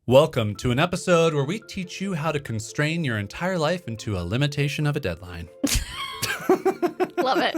Welcome to an episode where we teach you how to constrain your entire life into a limitation of a deadline. Love it.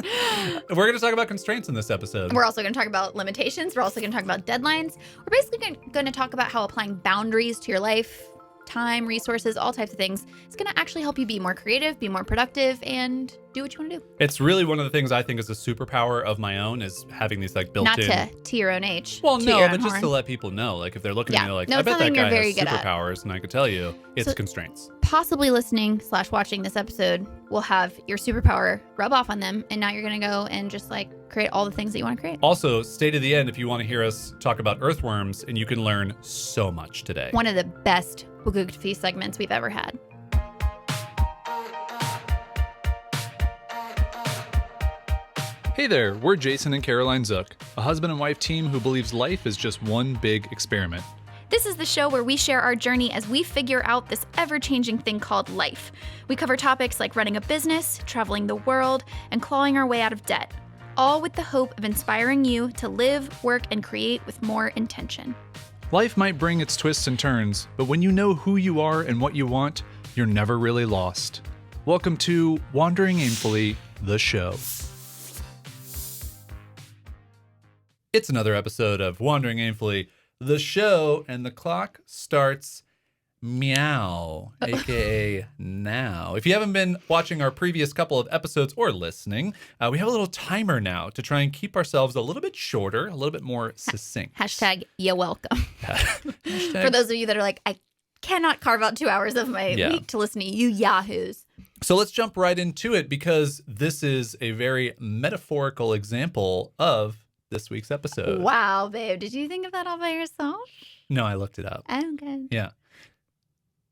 We're going to talk about constraints in this episode. We're also going to talk about limitations. We're also going to talk about deadlines. We're basically going to talk about how applying boundaries to your life, time, resources, all types of things is going to actually help you be more creative, be more productive, and do what you want to do. It's really one of the things I think is a superpower of my own is having these like built-in... Not to your own age. Well, no, but just to let people know, like if they're looking at me like, I bet that guy has superpowers, and I could tell you it's constraints. Possibly listening/watching this episode will have your superpower rub off on them, and now you're going to go and just like create all the things that you want to create. Also, stay to the end if you want to hear us talk about earthworms, and you can learn so much today. One of the best Wagugtfi segments we've ever had. Hey there, we're Jason and Caroline Zook, a husband and wife team who believes life is just one big experiment. This is the show where we share our journey as we figure out this ever-changing thing called life. We cover topics like running a business, traveling the world, and clawing our way out of debt, all with the hope of inspiring you to live, work, and create with more intention. Life might bring its twists and turns, but when you know who you are and what you want, you're never really lost. Welcome to Wandering Aimfully, the show. It's another episode of Wandering Aimfully, the show, and the clock starts meow, aka now. If you haven't been watching our previous couple of episodes or listening, we have a little timer now to try and keep ourselves a little bit shorter, a little bit more succinct. Hashtag you're welcome. Hashtag. For those of you that are like, I cannot carve out 2 hours of my week to listen to you yahoos. So let's jump right into it because this is a very metaphorical example of this week's episode. Wow, babe. Did you think of that all by yourself? No, I looked it up. Okay. Yeah.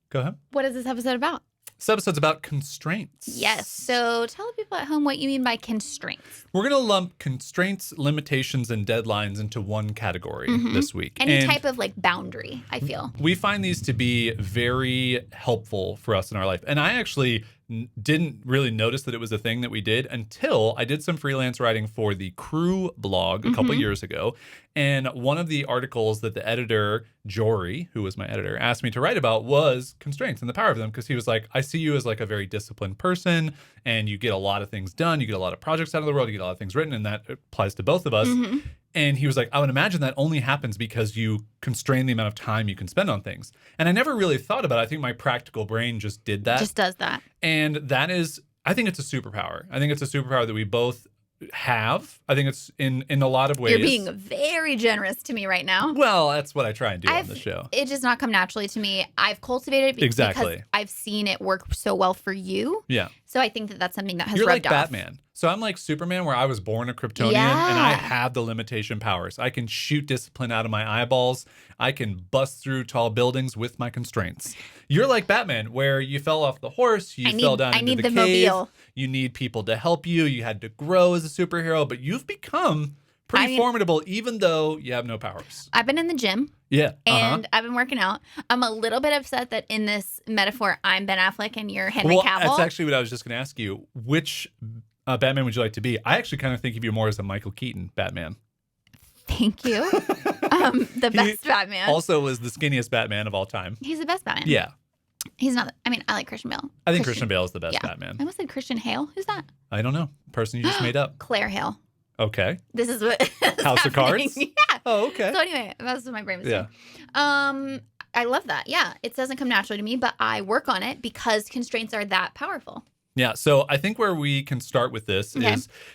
Go ahead. What is this episode about? This episode's about constraints. Yes. So tell the people at home what you mean by constraints. We're going to lump constraints, limitations, and deadlines into one category this week. Any type of like boundary, I feel. We find these to be very helpful for us in our life. And I actually didn't really notice that it was a thing that we did until I did some freelance writing for the Crew blog a couple years ago. And one of the articles that the editor, Jory, who was my editor, asked me to write about was constraints and the power of them. Because he was like, I see you as like a very disciplined person and you get a lot of things done. You get a lot of projects out of the world. You get a lot of things written. And that applies to both of us. And he was like, I would imagine that only happens because you constrain the amount of time you can spend on things. And I never really thought about it. I think my practical brain just did that. Just does that. And that is, I think it's a superpower. I think it's a superpower that we both have. I think it's in a lot of ways. You're being very generous to me right now. Well, that's what I try and do on the show. It does not come naturally to me. I've cultivated it because I've seen it work so well for you. Yeah. So I think that that's something that has You're rubbed like off. Batman. So I'm like Superman where I was born a Kryptonian and I have the limitation powers. I can shoot discipline out of my eyeballs. I can bust through tall buildings with my constraints. You're like Batman where you fell off the horse, you fell down into the cave. Mobile. You need people to help you. You had to grow as a superhero, but you've become pretty formidable even though you have no powers. I've been in the gym. Yeah. And I've been working out. I'm a little bit upset that in this metaphor, I'm Ben Affleck and you're Henry Cavill. That's actually what I was just going to ask you. Which Batman would you like to be? I actually kind of think of you more as a Michael Keaton Batman. Thank you. The best Batman. Also was the skinniest Batman of all time. He's the best Batman. Yeah. He's not. I like Christian Bale. I think Christian Bale is the best Batman. I almost said Christian Hale. Who's that? I don't know. Person you just made up. Claire Hale. Okay. This is what House of Cards? Yeah. Oh, okay. So anyway, that's what my brain was saying. Yeah. I love that. Yeah. It doesn't come naturally to me, but I work on it because constraints are that powerful. Yeah, so I think where we can start with this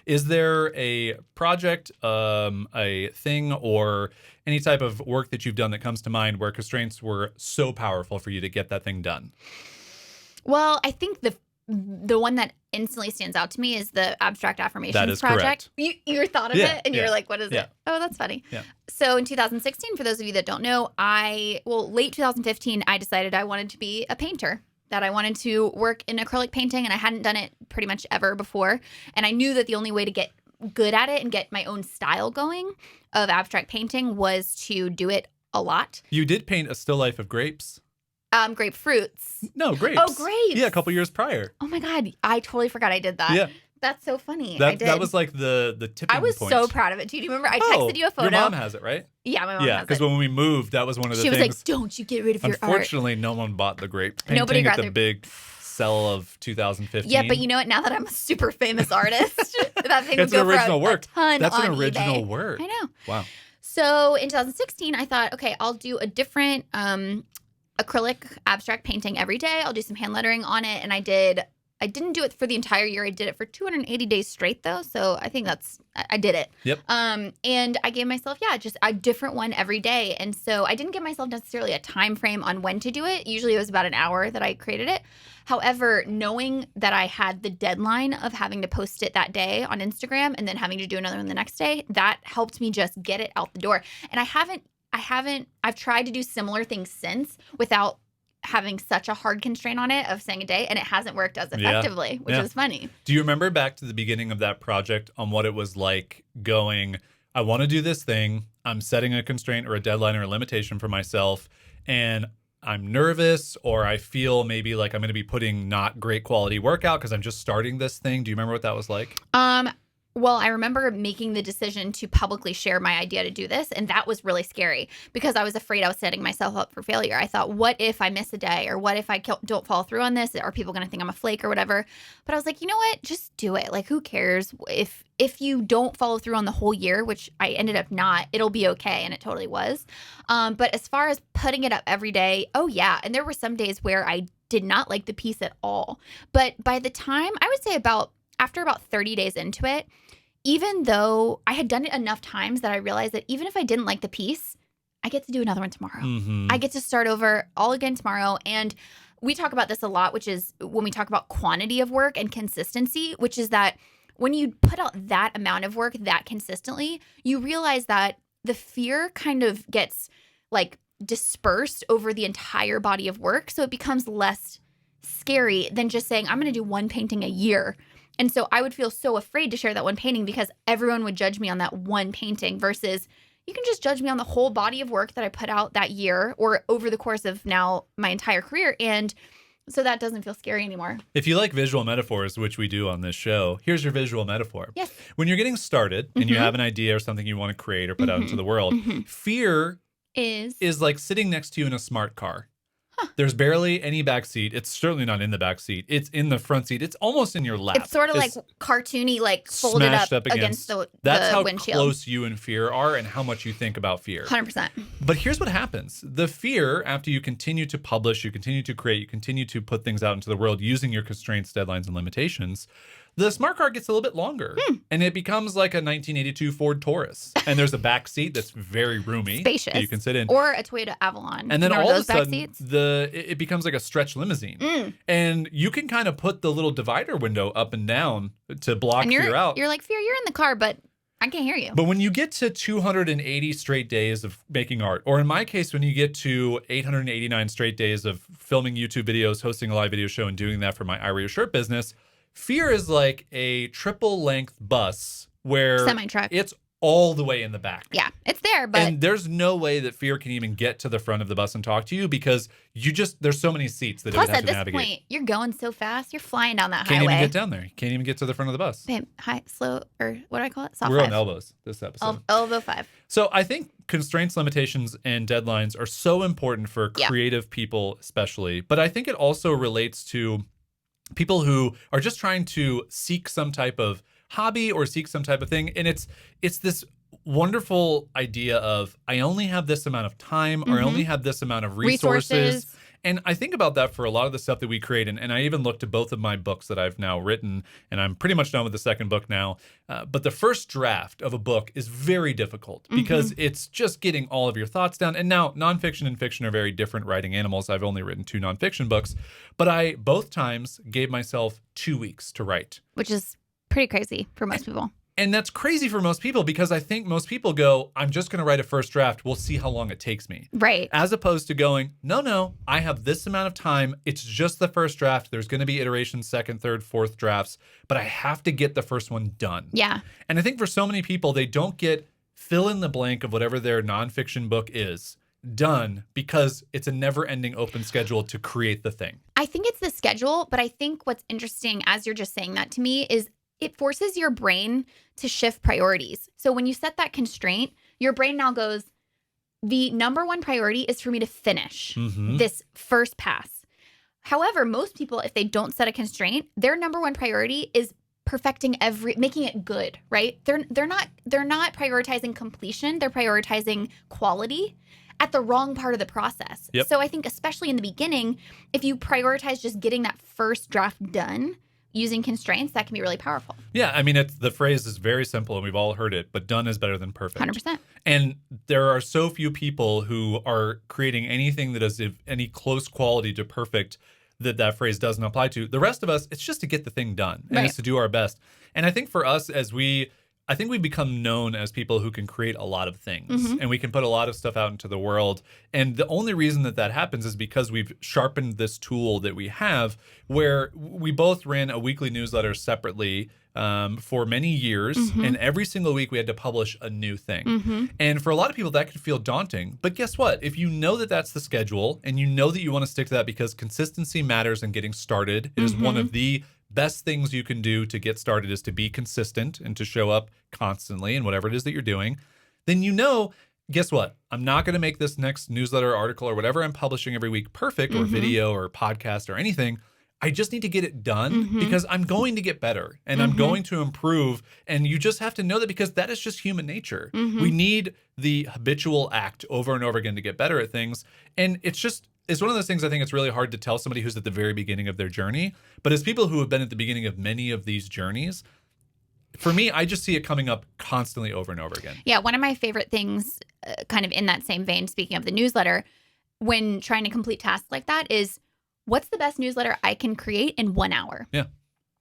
is there a project, a thing, or any type of work that you've done that comes to mind where constraints were so powerful for you to get that thing done? Well, I think the one that instantly stands out to me is the abstract affirmations that is project. Correct. You thought of it and you're like, what is it? Oh, that's funny. Yeah. So in 2016, for those of you that don't know, late 2015, I decided I wanted to be a painter. That I wanted to work in acrylic painting, and I hadn't done it pretty much ever before. And I knew that the only way to get good at it and get my own style going of abstract painting was to do it a lot. You did paint a still life of grapes. Grapefruits. No, grapes. Oh, grapes. Yeah, a couple years prior. Oh my God, I totally forgot I did that. Yeah. That's so funny. I did. That was like the tipping I was point. so proud of it too. Do you remember? I texted you a photo. Your mom has it, right? Yeah, my mom Yeah, has because it. when we moved, that was one of the She things. was like, "Don't you get rid of your art." Unfortunately, no one bought the grape painting Nobody at got the their- big sell of 2015. Yeah, but you know what? Now that I'm a super famous artist, that thing It's would an go original for work. a ton That's on an original eBay. work. I know. Wow. So in 2016, I thought, okay, I'll do a different acrylic abstract painting every day. I'll do some hand lettering on it, and I didn't do it for the entire year. I did it for 280 days straight, though. So I think I did it. Yep. And I gave myself, just a different one every day. And so I didn't give myself necessarily a time frame on when to do it. Usually it was about an hour that I created it. However, knowing that I had the deadline of having to post it that day on Instagram and then having to do another one the next day, that helped me just get it out the door. And I've tried to do similar things since without having such a hard constraint on it of saying a day, and it hasn't worked as effectively, which is funny. Do you remember back to the beginning of that project on what it was like going, I want to do this thing, I'm setting a constraint or a deadline or a limitation for myself, and I'm nervous, or I feel maybe like I'm going to be putting not great quality work out because I'm just starting this thing. Do you remember what that was like? Well, I remember making the decision to publicly share my idea to do this, and that was really scary because I was afraid I was setting myself up for failure. I thought, what if I miss a day, or what if I don't follow through on this? Are people going to think I'm a flake or whatever? But I was like, you know what? Just do it. Like, who cares if you don't follow through on the whole year, which I ended up not, it'll be okay, and it totally was. But as far as putting it up every day, oh yeah, and there were some days where I did not like the piece at all. But by the time, I would say after about 30 days into it, even though I had done it enough times that I realized that even if I didn't like the piece, I get to do another one tomorrow. Mm-hmm. I get to start over all again tomorrow. And we talk about this a lot, which is when we talk about quantity of work and consistency, which is that when you put out that amount of work that consistently, you realize that the fear kind of gets like dispersed over the entire body of work. So it becomes less scary than just saying, I'm going to do one painting a year. And so I would feel so afraid to share that one painting because everyone would judge me on that one painting versus you can just judge me on the whole body of work that I put out that year or over the course of now my entire career. And so that doesn't feel scary anymore. If you like visual metaphors, which we do on this show, here's your visual metaphor. Yes. When you're getting started and you have an idea or something you want to create or put out into the world, fear is like sitting next to you in a smart car. There's barely any back seat. It's certainly not in the back seat. It's in the front seat. It's almost in your lap. It's sort of like cartoony, like folded up against the That's how windshield. close you and fear are and how much you think about fear. 100%. But here's what happens. The fear, after you continue to publish, you continue to create, you continue to put things out into the world using your constraints, deadlines, and limitations, the smart car gets a little bit longer and it becomes like a 1982 Ford Taurus. And there's a back seat that's very roomy. Spacious. That you can sit in. Or a Toyota Avalon. And then Remember all those of a sudden, back seats? it becomes like a stretch limousine. And you can kind of put the little divider window up and down to block And fear out. You're like, Fear, you're in the car, but I can't hear you. But when you get to 280 straight days of making art, or in my case, when you get to 889 straight days of filming YouTube videos, hosting a live video show, and doing that for my I Wear Your Shirt business, fear is like a triple length bus where Semi-truck. it's all the way in the back. Yeah, it's there, but And there's no way that fear can even get to the front of the bus and talk to you because there's so many seats that plus it would have at to this navigate. point, you're going so fast, you're flying down that Can't highway. even get down there. You can't even get to the front of the bus. Babe, high, slow, or what do I call it? Soft We're five. on elbows this episode. Elbow 5. So I think constraints, limitations, and deadlines are so important for creative people especially. But I think it also relates to people who are just trying to seek some type of hobby or seek some type of thing. And it's this wonderful idea of I only have this amount of time or I only have this amount of resources. And I think about that for a lot of the stuff that we create. And I even looked at both of my books that I've now written, and I'm pretty much done with the second book now. But the first draft of a book is very difficult because it's just getting all of your thoughts down. And now nonfiction and fiction are very different writing animals. I've only written 2 nonfiction books, but I both times gave myself 2 weeks to write. Which is pretty crazy for most people. And that's crazy for most people because I think most people go, I'm just going to write a first draft. We'll see how long it takes me. Right. As opposed to going, no, I have this amount of time. It's just the first draft. There's going to be iterations, second, third, fourth drafts, but I have to get the first one done. Yeah. And I think for so many people, they don't get fill in the blank of whatever their nonfiction book is done because it's a never-ending open schedule to create the thing. I think it's the schedule, but I think what's interesting as you're just saying that to me is it forces your brain to shift priorities. So when you set that constraint, your brain now goes, the number one priority is for me to finish this first pass. However, most people, if they don't set a constraint, their number one priority is perfecting making it good, right? They're not prioritizing completion. They're prioritizing quality at the wrong part of the process. Yep. So I think especially in the beginning, if you prioritize just getting that first draft done using constraints, that can be really powerful. Yeah, I mean, the phrase is very simple, and we've all heard it, but done is better than perfect. 100%. And there are so few people who are creating anything that is of any close quality to perfect that phrase doesn't apply to. The rest of us, it's just to get the thing done, and it's to do our best. And I think for us, I think we've become known as people who can create a lot of things, and we can put a lot of stuff out into the world. And the only reason that happens is because we've sharpened this tool that we have, where we both ran a weekly newsletter separately for many years, and every single week we had to publish a new thing. And for a lot of people, that could feel daunting. But guess what? If you know that that's the schedule, and you know that you want to stick to that because consistency matters in getting started, it is one of the best things you can do to get started is to be consistent and to show up constantly in whatever it is that you're doing. Then guess what? I'm not going to make this next newsletter, article, or whatever I'm publishing every week perfect, or video or podcast or anything. I just need to get it done because I'm going to get better and I'm going to improve. And you just have to know that because that is just human nature. We need the habitual act over and over again to get better at things. And it's one of those things I think it's really hard to tell somebody who's at the very beginning of their journey. But as people who have been at the beginning of many of these journeys, for me, I just see it coming up constantly over and over again. Yeah, one of my favorite things, kind of in that same vein, speaking of the newsletter, when trying to complete tasks like that is, what's the best newsletter I can create in 1 hour? Yeah.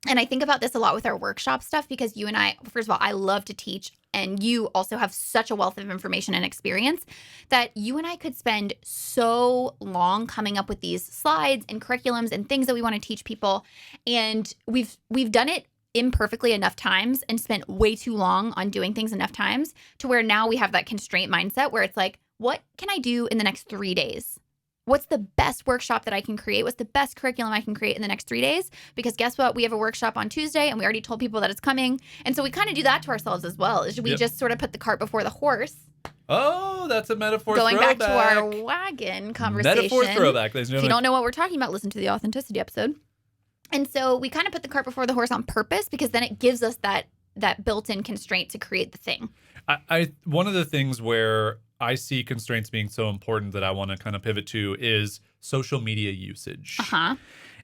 And I think about this a lot with our workshop stuff because you and I, first of all, I love to teach, and you also have such a wealth of information and experience that you and I could spend so long coming up with these slides and curriculums and things that we want to teach people. And we've done it imperfectly enough times and spent way too long on doing things enough times to where now we have that constraint mindset where it's like, what can I do in the next 3 days? What's the best workshop that I can create? What's the best curriculum I can create in the next 3 days? Because guess what? We have a workshop on Tuesday and we already told people that it's coming. And so we kind of do that to ourselves as well. Is we just sort of put the cart before the horse. Oh, that's a metaphor Going throwback. back to our wagon conversation. Metaphor throwback, ladies and If gentlemen. you don't know what we're talking about, listen to the authenticity episode. And so we kind of put the cart before the horse on purpose because then it gives us that built-in constraint to create the thing. One of the things where I see constraints being so important that I want to kind of pivot to is social media usage.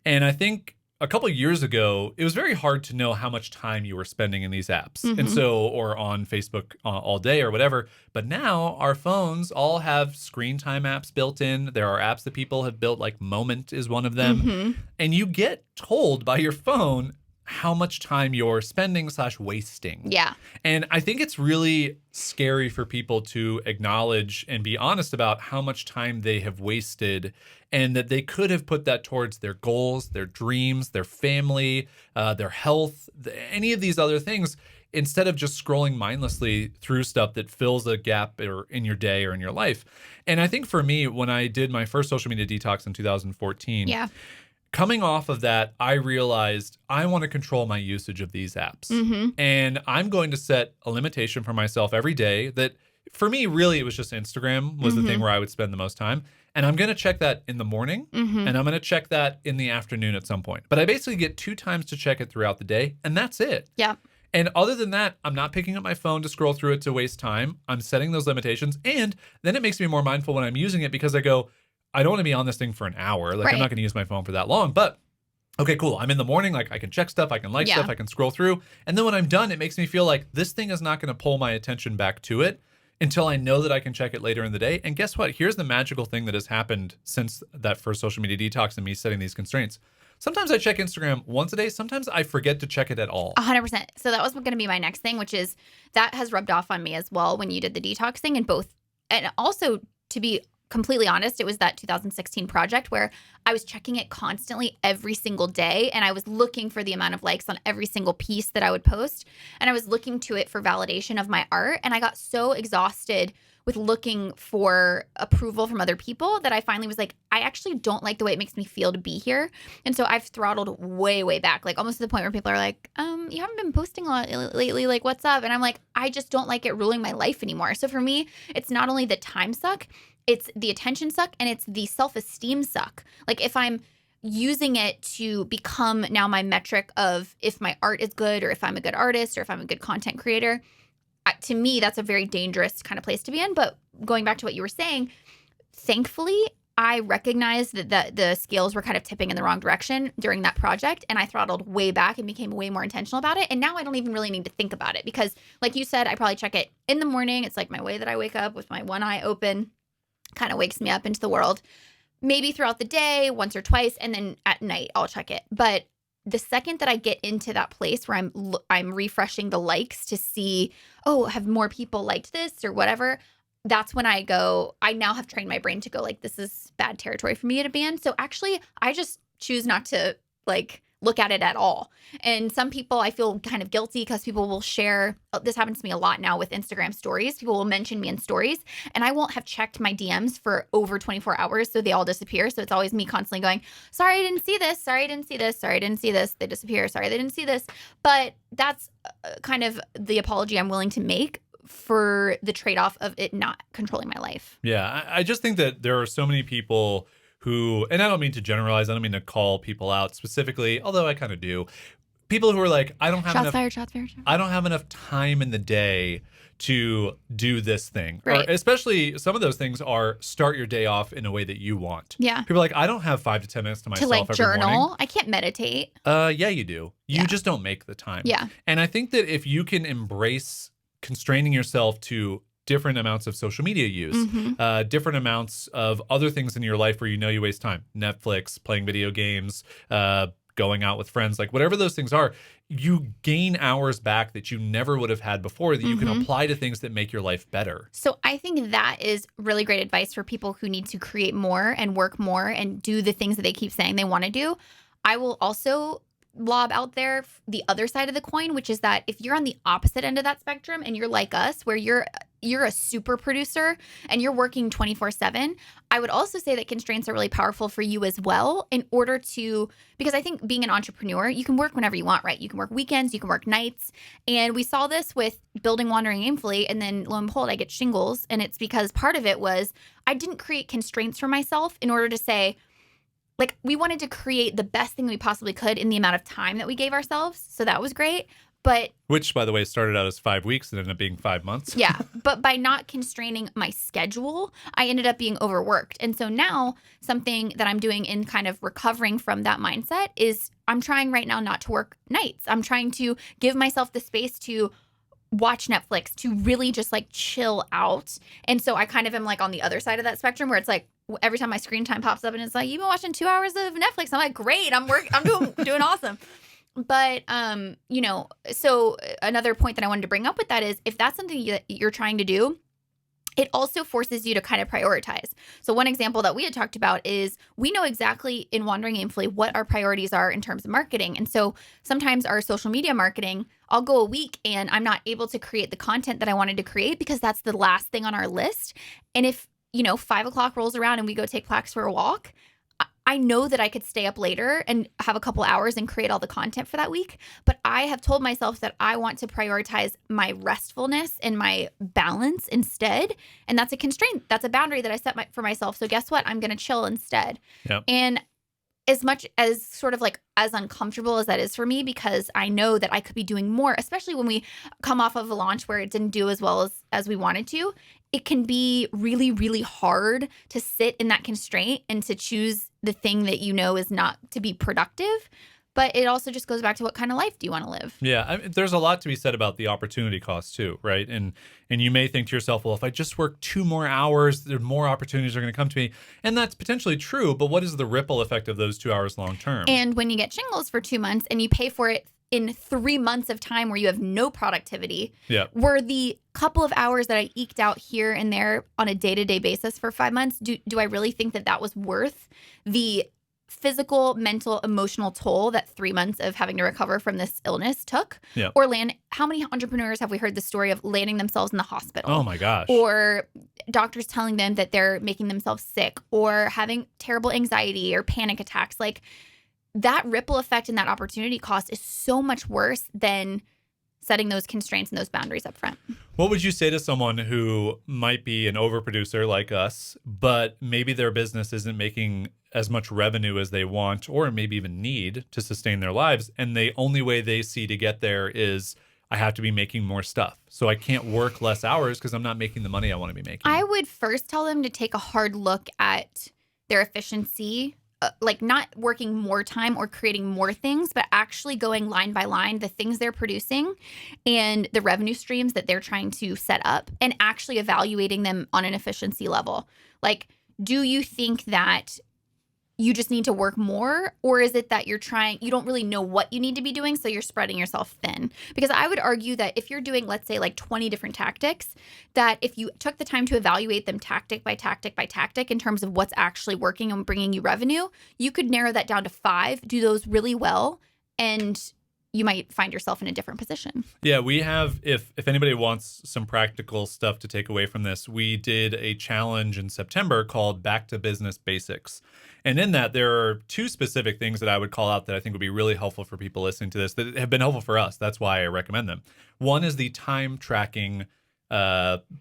And I think a couple of years ago, it was very hard to know how much time you were spending in these apps. And so, or on Facebook all day or whatever. But now our phones all have screen time apps built in. There are apps that people have built, like Moment is one of them. And you get told by your phone how much time you're spending / wasting. Yeah. And I think it's really scary for people to acknowledge and be honest about how much time they have wasted and that they could have put that towards their goals, their dreams, their family, their health, any of these other things, instead of just scrolling mindlessly through stuff that fills a gap in your day or in your life. And I think for me, when I did my first social media detox in 2014, coming off of that, I realized I want to control my usage of these apps. And I'm going to set a limitation for myself every day that, for me, really, it was just Instagram was the thing where I would spend the most time. And I'm going to check that in the morning, and I'm going to check that in the afternoon at some point. But I basically get 2 times to check it throughout the day, and that's it. Yeah. And other than that, I'm not picking up my phone to scroll through it to waste time. I'm setting those limitations. And then it makes me more mindful when I'm using it because I go, I don't want to be on this thing for an hour. Like, I'm not going to use my phone for that long. But, okay, cool. I'm in the morning. Like, I can check stuff. I can like stuff. I can scroll through. And then when I'm done, it makes me feel like this thing is not going to pull my attention back to it until I know that I can check it later in the day. And guess what? Here's the magical thing that has happened since that first social media detox and me setting these constraints. Sometimes I check Instagram once a day. Sometimes I forget to check it at all. 100%. So that was going to be my next thing, which is that has rubbed off on me as well when you did the detox thing. And also, to be completely honest, it was that 2016 project where I was checking it constantly every single day. And I was looking for the amount of likes on every single piece that I would post. And I was looking to it for validation of my art. And I got so exhausted with looking for approval from other people that I finally was like, I actually don't like the way it makes me feel to be here. And so I've throttled way, way back, like almost to the point where people are like, you haven't been posting a lot lately. Like, what's up? And I'm like, I just don't like it ruling my life anymore. So for me, it's not only the time suck, it's the attention suck, and it's the self-esteem suck. Like if I'm using it to become now my metric of if my art is good or if I'm a good artist or if I'm a good content creator, to me, that's a very dangerous kind of place to be in. But going back to what you were saying, thankfully, I recognized that the scales were kind of tipping in the wrong direction during that project, and I throttled way back and became way more intentional about it. And now I don't even really need to think about it because, like you said, I probably check it in the morning. It's like my way that I wake up with my one eye open, kind of wakes me up into the world. Maybe throughout the day, once or twice, and then at night I'll check it. But the second that I get into that place where I'm refreshing the likes to see, oh, have more people liked this or whatever, that's when I now have trained my brain to go like, this is bad territory for me to be in. So actually, I just choose not to like look at it at all. And some people, I feel kind of guilty because people will share. This happens to me a lot now with Instagram stories. People will mention me in stories and I won't have checked my DMs for over 24 hours. So they all disappear. So it's always me constantly going, sorry, I didn't see this. Sorry, I didn't see this. Sorry, I didn't see this. They disappear. Sorry, they didn't see this. But that's kind of the apology I'm willing to make for the trade-off of it not controlling my life. Yeah, I just think that there are so many people who, and I don't mean to generalize, I don't mean to call people out specifically, although I kind of do. People who are like, I don't have Shots fired. I don't have enough time in the day to do this thing. Right. Or especially some of those things are start your day off in a way that you want. Yeah. People are like, I don't have 5 to 10 minutes to myself To like every journal. morning. I can't meditate. Yeah, you do. You Yeah. just don't make the time. Yeah. And I think that if you can embrace constraining yourself to different amounts of social media use, different amounts of other things in your life where you know you waste time, Netflix, playing video games, going out with friends, like whatever those things are, you gain hours back that you never would have had before that you can apply to things that make your life better. So I think that is really great advice for people who need to create more and work more and do the things that they keep saying they want to do. I will also lob out there the other side of the coin, which is that if you're on the opposite end of that spectrum and you're like us, where you're a super producer and you're working 24/7, I would also say that constraints are really powerful for you as well in order to, because I think being an entrepreneur, you can work whenever you want, right? You can work weekends, you can work nights. And we saw this with building Wandering Aimfully, and then lo and behold, I get shingles. And it's because part of it was I didn't create constraints for myself in order to say, like, we wanted to create the best thing we possibly could in the amount of time that we gave ourselves. So that was great. But which, by the way, started out as 5 weeks and ended up being 5 months. Yeah. But by not constraining my schedule, I ended up being overworked. And so now something that I'm doing in kind of recovering from that mindset is I'm trying right now not to work nights. I'm trying to give myself the space to watch Netflix, to really just like chill out. And so I kind of am like on the other side of that spectrum where it's like every time my screen time pops up and it's like, you've been watching 2 hours of Netflix. I'm like, great, I'm doing awesome. But, so another point that I wanted to bring up with that is if that's something that you're trying to do, it also forces you to kind of prioritize. So one example that we had talked about is we know exactly in Wandering Aimfully what our priorities are in terms of marketing. And so sometimes our social media marketing, I'll go a week and I'm not able to create the content that I wanted to create because that's the last thing on our list. And if, 5 o'clock rolls around and we go take Plax for a walk, I know that I could stay up later and have a couple hours and create all the content for that week. But I have told myself that I want to prioritize my restfulness and my balance instead. And that's a constraint. That's a boundary that I set for myself. So guess what? I'm going to chill instead. Yep. And as much as sort of like as uncomfortable as that is for me, because I know that I could be doing more, especially when we come off of a launch where it didn't do as well as we wanted to, it can be really, really hard to sit in that constraint and to choose the thing that is not to be productive. But it also just goes back to what kind of life do you want to live? Yeah, there's a lot to be said about the opportunity cost too, right? And you may think to yourself, well, if I just work 2 more hours, there more opportunities are going to come to me. And that's potentially true, but what is the ripple effect of those 2 hours long term? And when you get shingles for 2 months and you pay for it in 3 months of time where you have no productivity, were the couple of hours that I eked out here and there on a day-to-day basis for 5 months, do I really think that was worth the physical, mental, emotional toll that 3 months of having to recover from this illness took. Yeah. Or how many entrepreneurs have we heard the story of landing themselves in the hospital? Oh my gosh. Or doctors telling them that they're making themselves sick, or having terrible anxiety or panic attacks. Like, that ripple effect and that opportunity cost is so much worse than setting those constraints and those boundaries up front. What would you say to someone who might be an overproducer like us, but maybe their business isn't making as much revenue as they want or maybe even need to sustain their lives, and the only way they see to get there is, I have to be making more stuff, so I can't work less hours because I'm not making the money I want to be making? I would first tell them to take a hard look at their efficiency, like not working more time or creating more things, but actually going line by line, the things they're producing and the revenue streams that they're trying to set up, and actually evaluating them on an efficiency level. Like, do you think that you just need to work more, or is it that you don't really know what you need to be doing, so you're spreading yourself thin? Because I would argue that if you're doing, let's say, like 20 different tactics, that if you took the time to evaluate them tactic by tactic by tactic in terms of what's actually working and bringing you revenue, you could narrow that down to 5, do those really well, and you might find yourself in a different position. Yeah, we have, if anybody wants some practical stuff to take away from this, we did a challenge in September called Back to Business Basics. And in that, there are 2 specific things that I would call out that I think would be really helpful for people listening to this, that have been helpful for us. That's why I recommend them. One is the time tracking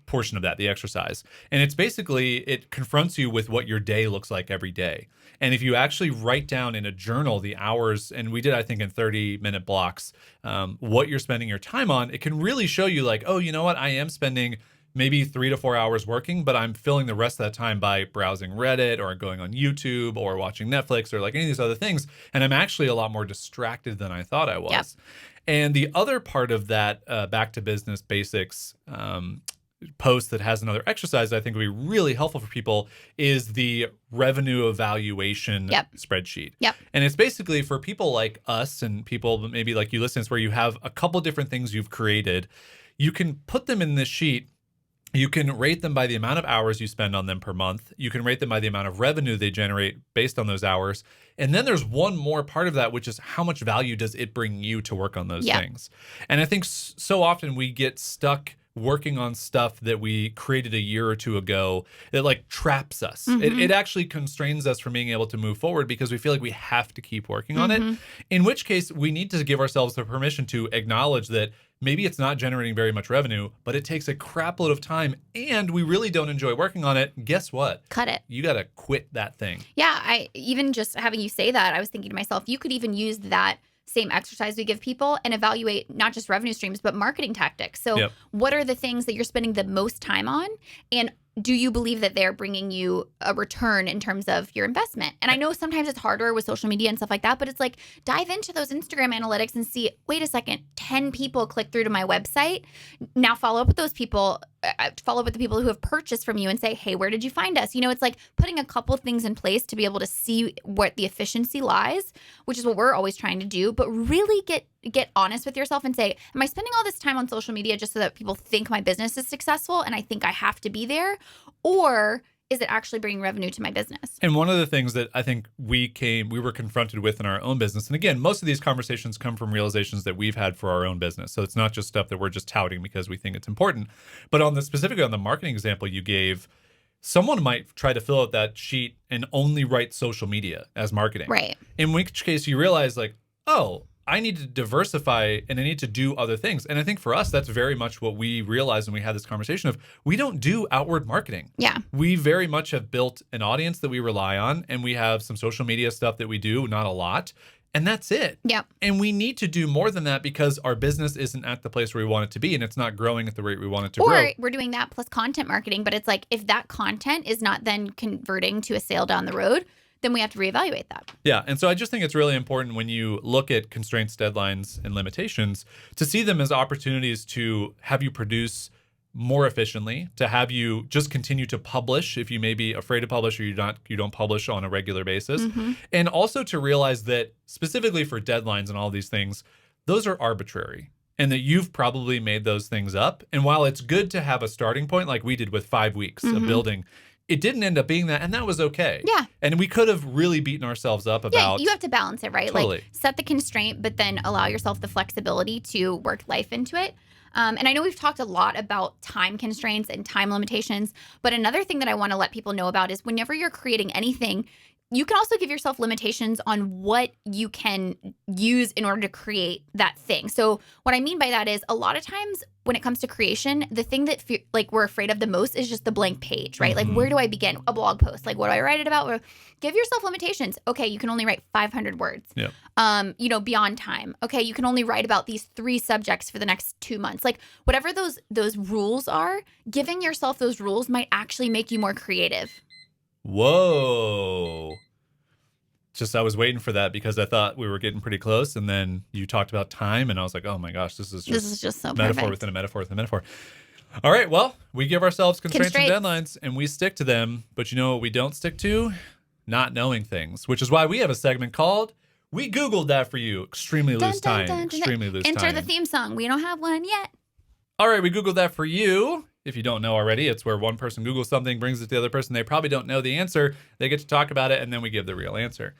portion of that, the exercise. And it's basically, it confronts you with what your day looks like every day. And if you actually write down in a journal the hours, and we did, I think, in 30-minute blocks, what you're spending your time on, it can really show you like, oh, you know what? I am spending maybe 3 to 4 hours working, but I'm filling the rest of that time by browsing Reddit or going on YouTube or watching Netflix or like any of these other things. And I'm actually a lot more distracted than I thought I was. Yep. And the other part of that Back to Business Basics post that has another exercise that I think would be really helpful for people is the revenue evaluation spreadsheet. Yep. And it's basically for people like us and people maybe like you listeners, where you have a couple different things you've created. You can put them in this sheet. You can rate them by the amount of hours you spend on them per month. You can rate them by the amount of revenue they generate based on those hours. And then there's one more part of that, which is how much value does it bring you to work on those things? And I think so often we get stuck working on stuff that we created a year or 2 ago that like traps us. Mm-hmm. It actually constrains us from being able to move forward because we feel like we have to keep working on it. In which case we need to give ourselves the permission to acknowledge that maybe it's not generating very much revenue, but it takes a crap load of time and we really don't enjoy working on it. Guess what? Cut it. You got to quit that thing. Yeah, I even just having you say that, I was thinking to myself, you could even use that same exercise we give people and evaluate not just revenue streams, but marketing tactics. So what are the things that you're spending the most time on? And do you believe that they're bringing you a return in terms of your investment? And I know sometimes it's harder with social media and stuff like that, but it's like dive into those Instagram analytics and see, wait a second, 10 people click through to my website. Now follow up with those people, follow up with the people who have purchased from you and say, hey, where did you find us? You know, it's like putting a couple things in place to be able to see what the efficiency lies, which is what we're always trying to do, but really get honest with yourself and say, am I spending all this time on social media just so that people think my business is successful and I think I have to be there? Or is it actually bringing revenue to my business? And one of the things that I think we were confronted with in our own business, and again, most of these conversations come from realizations that we've had for our own business. So it's not just stuff that we're just touting because we think it's important. But specifically on the marketing example you gave, someone might try to fill out that sheet and only write social media as marketing. Right. In which case you realize like, oh, I need to diversify and I need to do other things. And I think for us, that's very much what we realized when we had this conversation of we don't do outward marketing. Yeah. We very much have built an audience that we rely on, and we have some social media stuff that we do, not a lot. And that's it. Yep. And we need to do more than that because our business isn't at the place where we want it to be and it's not growing at the rate we want it to grow. Or we're doing that plus content marketing, but it's like if that content is not then converting to a sale down the road, then we have to reevaluate that. Yeah. And so I just think it's really important when you look at constraints, deadlines, and limitations to see them as opportunities to have you produce more efficiently, to have you just continue to publish if you may be afraid to publish or you don't publish on a regular basis. And also to realize that specifically for deadlines and all these things, those are arbitrary. And that you've probably made those things up. And while it's good to have a starting point like we did with 5 weeks of building, it didn't end up being that, and that was okay. Yeah. And we could have really beaten ourselves up about. Yeah, you have to balance it, right? Totally. Like set the constraint, but then allow yourself the flexibility to work life into it. And I know we've talked a lot about time constraints and time limitations, but another thing that I want to let people know about is whenever you're creating anything, you can also give yourself limitations on what you can use in order to create that thing. So what I mean by that is a lot of times when it comes to creation, the thing that we're afraid of the most is just the blank page, right? Like, where do I begin? A blog post. Like, what do I write it about? Give yourself limitations. Okay, you can only write 500 words. Yeah. Beyond time. Okay, you can only write about these 3 subjects for the next 2 months. Like, whatever those rules are, giving yourself those rules might actually make you more creative. Whoa. I was waiting for that because I thought we were getting pretty close, and then you talked about time, and I was like, oh my gosh, this is just so metaphor perfect. within a metaphor within a metaphor. All right, well, we give ourselves constraints and deadlines, and we stick to them, but you know what we don't stick to? Not knowing things, which is why we have a segment called We Googled That For You. Extremely loose time. Extremely loose time. Enter the theme song. We don't have one yet. All right, we Googled That For You. If you don't know already, it's where one person Googles something, brings it to the other person. They probably don't know the answer. They get to talk about it, and then we give the real answer.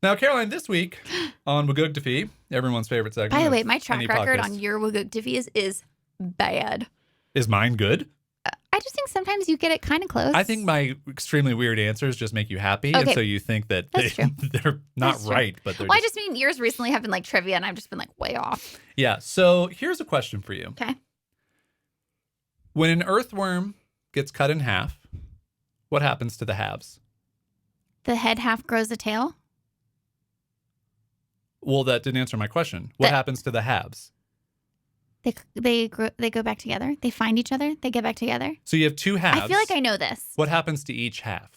Now, Caroline, this week on Wagugtafee, everyone's favorite segment. By the way, my track record podcast. on your Wagugtafee is bad. Is mine good? I just think sometimes you get it kind of close. I think my extremely weird answers just make you happy, and so you think that they're not right, but they're I just mean yours recently have been like trivia, and I've just been like way off. Yeah, so here's a question for you. Okay. When an earthworm gets cut in half, what happens to the halves? The head half grows a tail? Well, that didn't answer my question. What happens to the halves? They go back together. They find each other. They get back together. So you have 2 halves. I feel like I know this. What happens to each half?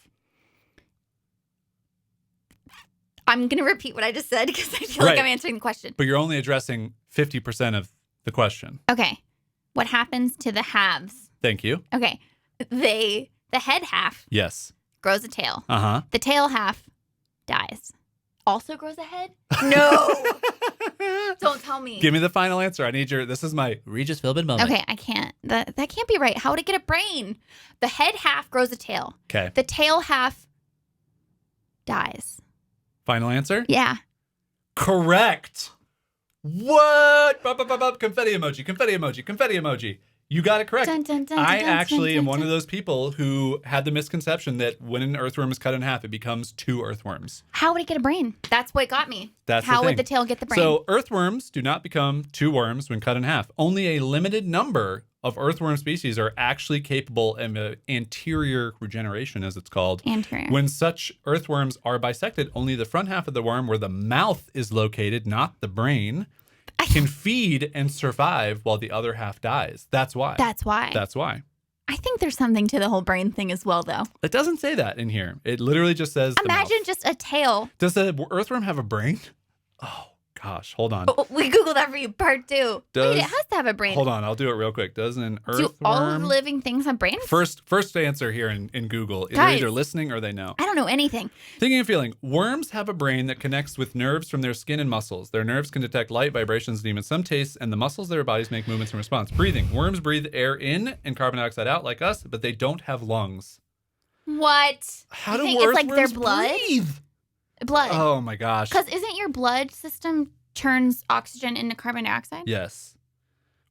I'm going to repeat what I just said because I feel like I'm answering the question. But you're only addressing 50% of the question. Okay. What happens to the halves? Thank you. Okay. The head half Yes. grows a tail. Uh-huh. The tail half dies. Also grows a head? No. Don't tell me. Give me the final answer. I need this is my Regis Philbin moment. Okay, I can't. That can't be right. How would it get a brain? The head half grows a tail. Okay. The tail half dies. Final answer? Yeah. Correct. What? Confetti emoji, confetti emoji, confetti emoji. You got it correct. Dun, dun, dun, I dun, actually dun, am dun, one dun. of those people who had the misconception that when an earthworm is cut in half, it becomes 2 earthworms. How would it get a brain? That's what got me. That's the How thing. would the tail get the brain? So earthworms do not become 2 worms when cut in half. Only a limited number of earthworm species are actually capable of anterior regeneration, as it's called. Anterior. When such earthworms are bisected, only the front half of the worm, where the mouth is located, not the brain, can feed and survive while the other half dies. That's why. That's why. That's why. I think there's something to the whole brain thing as well, though. It doesn't say that in here. It literally just says the Imagine mouth. just a tail. Does the earthworm have a brain? Oh, gosh. Hold on. Oh, we Googled that for you, part 2. Wait, Does- it has to have a brain. Hold on. I'll do it real quick. Does an Do earthworm... all living things have brains? First answer here in Google. They're Guys. either listening or they know. I don't know anything. Thinking and feeling. Worms have a brain that connects with nerves from their skin and muscles. Their nerves can detect light, vibrations, and even some tastes, and the muscles of their bodies make movements in response. Breathing. Worms breathe air in and carbon dioxide out like us, but they don't have lungs. What? How You do think earthworms it's like their blood? breathe? Blood. Oh my gosh. Because isn't your blood system turns oxygen into carbon dioxide? Yes.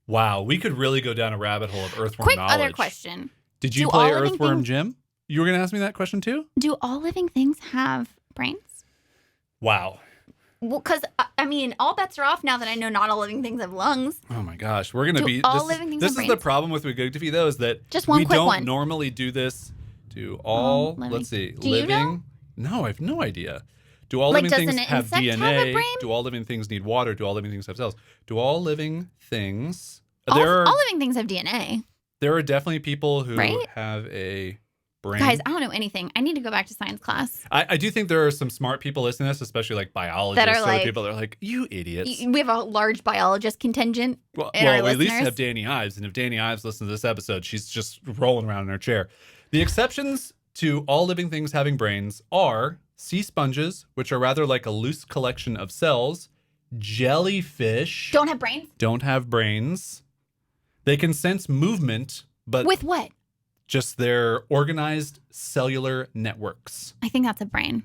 Wow, we could really go down a rabbit hole of earthworm Quick knowledge. other question. Did you Do play all living Earthworm things- Jim? You were going to ask me that question too? Do all living things have brains? Wow. Well, because, I mean, all bets are off now that I know not all living things have lungs. Oh my gosh, we're going to Do be... all living things this have is the brains? problem with Wagugtafee, though, is that Just one we quick don't one. normally do this to all... living. Let's see. Do you living... No, I have no idea. Do all Like, living does things an have insect DNA? have a brain? Do all living things need water? Do all living things have cells? Do all living things... All There living things have DNA. are definely people who Right? have a brain. Guys, I don't know anything. I need to go back to science class. I do think there are some smart people listening to this, especially like biologists. That are or like- people that are like, you idiots. We have a large biologist contingent. Well, and our we at least listeners. have Danny Ives, and if Danny Ives listens to this episode, she's just rolling around in her chair. The exceptions to all living things having brains are sea sponges, which are rather like a loose collection of cells. Jellyfish Don't have brains? don't have brains. They can sense movement, but With what? just their organized cellular networks. I think that's a brain.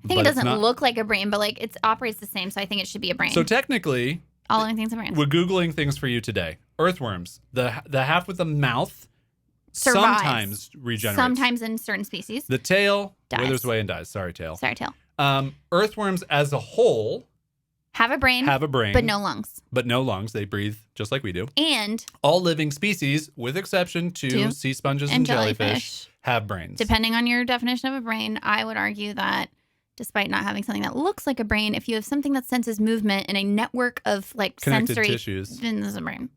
I think But it it's doesn't not- look like a brain, but like it operates the same, so I think it should be a brain. So technically, all living things are brains. we're Googling things for you today. Earthworms, the half with the mouth, Survives. sometimes regenerates. Sometimes in certain species. The tail Dies. withers away and dies. Sorry, tail. Sorry, tail. Earthworms as a whole Have a brain, have a brain, but no lungs. but no lungs. They breathe just like we do. And All living species, with exception to To- sea sponges and and jellyfish, have brains. depending on your definition of a brain, I would argue that despite not having something that looks like a brain, if you have something that senses movement in a network of like Connected sensory tissues. then there's a brain.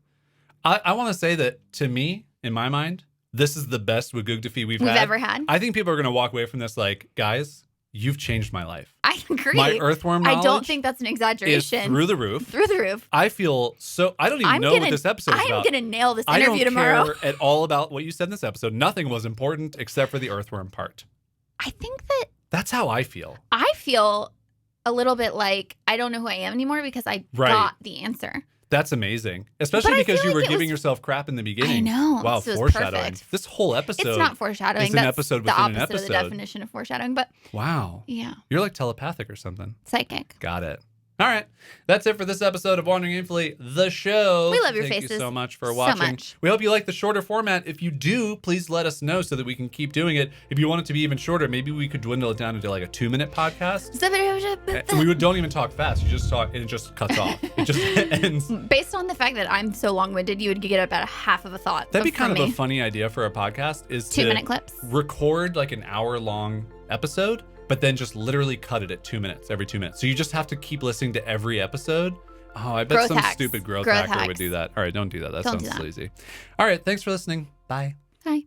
I want to say that to me, in my mind, this is the best Wagugdafee we've We've had. ever had. I think people are going to walk away from this like, guys, you've changed my life. I agree. My earthworm knowledge I don't think that's an is exaggeration. through the roof. Through the roof. I feel so. I don't even know what this episode is I'm about. gonna nail this I don't interview tomorrow. care at all about what you said in this episode. Nothing was important except for the earthworm part. I think that That's how I feel. I feel a little bit like I don't know who I am anymore because I Right. got the answer. That's amazing. Especially But I because feel you like were it giving was- yourself crap in the beginning. I know. Wow, This was foreshadowing. perfect. This whole episode. It's not foreshadowing. is an That's episode the within an opposite of the episode. definition of foreshadowing. But Wow. yeah, You're like telepathic or something. psychic. Got it. All right. That's it for this episode of Wandering Aimfully, the show. We love your Thank you faces so much for so watching. much. We hope you like the shorter format. If you do, please let us know so that we can keep doing it. If you want it to be even shorter, maybe we could dwindle it down into like a 2-minute podcast. And we don't even talk fast. You just talk and it just cuts off. It just ends. Based on the fact that I'm so long-winded, you would get about a half of a thought. That'd be from kind of me. a funny idea for a podcast is 2-minute clips. record like an hour-long episode, but then just literally cut it at 2 minutes, every 2 minutes. So you just have to keep listening to every episode. Oh, I bet Growth some hacks. stupid growth Growth hacker would hacks. do that. All right, don't do that. That Don't sounds do that. sleazy. All right, thanks for listening. Bye. Hi.